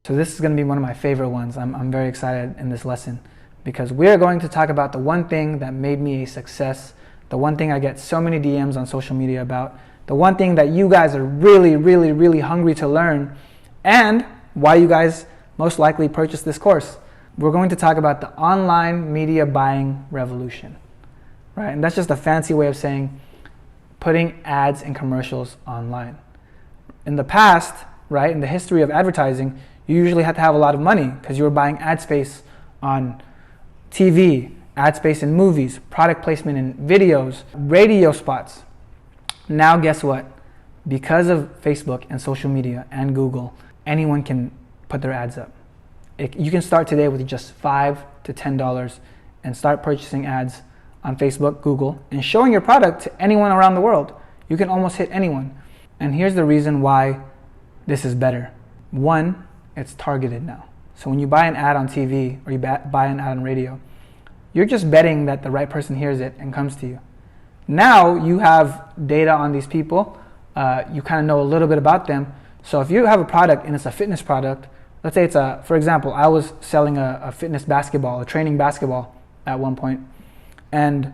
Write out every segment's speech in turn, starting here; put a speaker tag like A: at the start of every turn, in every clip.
A: So this is going to be one of my favorite ones. I'm very excited in this lesson because we're going to talk about the one thing that made me a success, the one thing I get so many DMs on social media about, the one thing that you guys are really, really, really hungry to learn, and why you guys most likely purchase this course. We're going to talk about the online media buying revolution, right? And that's just a fancy way of saying putting ads and commercials online. In the past, right, in the history of advertising, you usually had to have a lot of money because you were buying ad space on TV, ad space in movies, product placement in videos, radio spots. Now guess what? Because of Facebook and social media and Google, anyone can put their ads up. You can start today with just $5 to $10 and start purchasing ads on Facebook, Google, and showing your product to anyone around the world. You can almost hit anyone. And here's the reason why this is better. One, it's targeted now. So when you buy an ad on TV or you buy an ad on radio, you're just betting that the right person hears it and comes to you. Now you have data on these people. You kind of know a little bit about them. So if you have a product and it's a fitness product, let's say for example, I was selling a fitness basketball, a training basketball at one point. And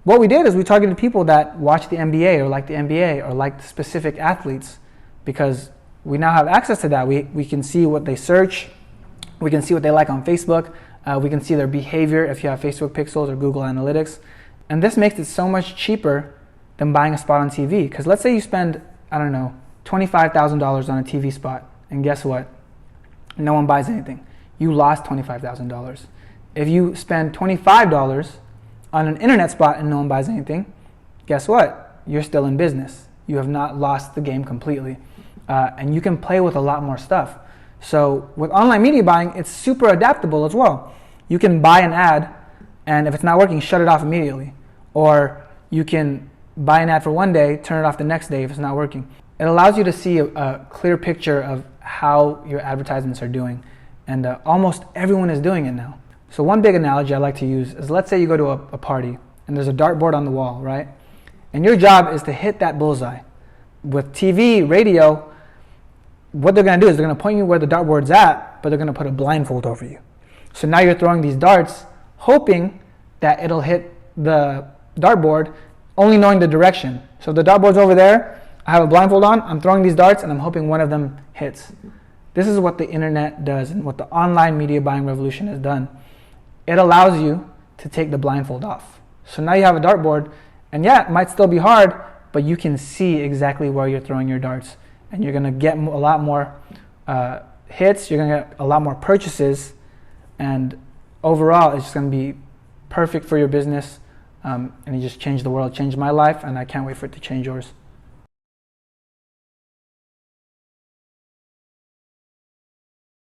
A: what we did is we targeted people that watch the NBA or like the NBA or like specific athletes, because we now have access to that. We can see what they search. We can see what they like on Facebook. We can see their behavior if you have Facebook Pixels or Google Analytics. And this makes it so much cheaper than buying a spot on TV. Because let's say you spend, $25,000 on a TV spot. And guess what? No one buys anything. You lost $25,000. If you spend $25 on an internet spot and no one buys anything, guess what? You're still in business. You have not lost the game completely. And you can play with a lot more stuff. So with online media buying, it's super adaptable as well. You can buy an ad, and if it's not working, shut it off immediately. Or you can buy an ad for one day, turn it off the next day if it's not working. It allows you to see a clear picture of how your advertisements are doing. And almost everyone is doing it now. So one big analogy I like to use is, let's say you go to a party and there's a dartboard on the wall, right? And your job is to hit that bullseye. With TV, radio, what they're going to do is they're going to point you where the dartboard's at, but they're going to put a blindfold over you. So now you're throwing these darts, hoping that it'll hit the dartboard, only knowing the direction. So if the dartboard's over there, I have a blindfold on, I'm throwing these darts, and I'm hoping one of them hits. This is what the internet does and what the online media buying revolution has done. It allows you to take the blindfold off. So now you have a dartboard, and yeah, it might still be hard, but you can see exactly where you're throwing your darts. And you're going to get a lot more hits, you're going to get a lot more purchases, and overall it's just going to be perfect for your business, and it just changed the world, changed my life, and I can't wait for it to change yours.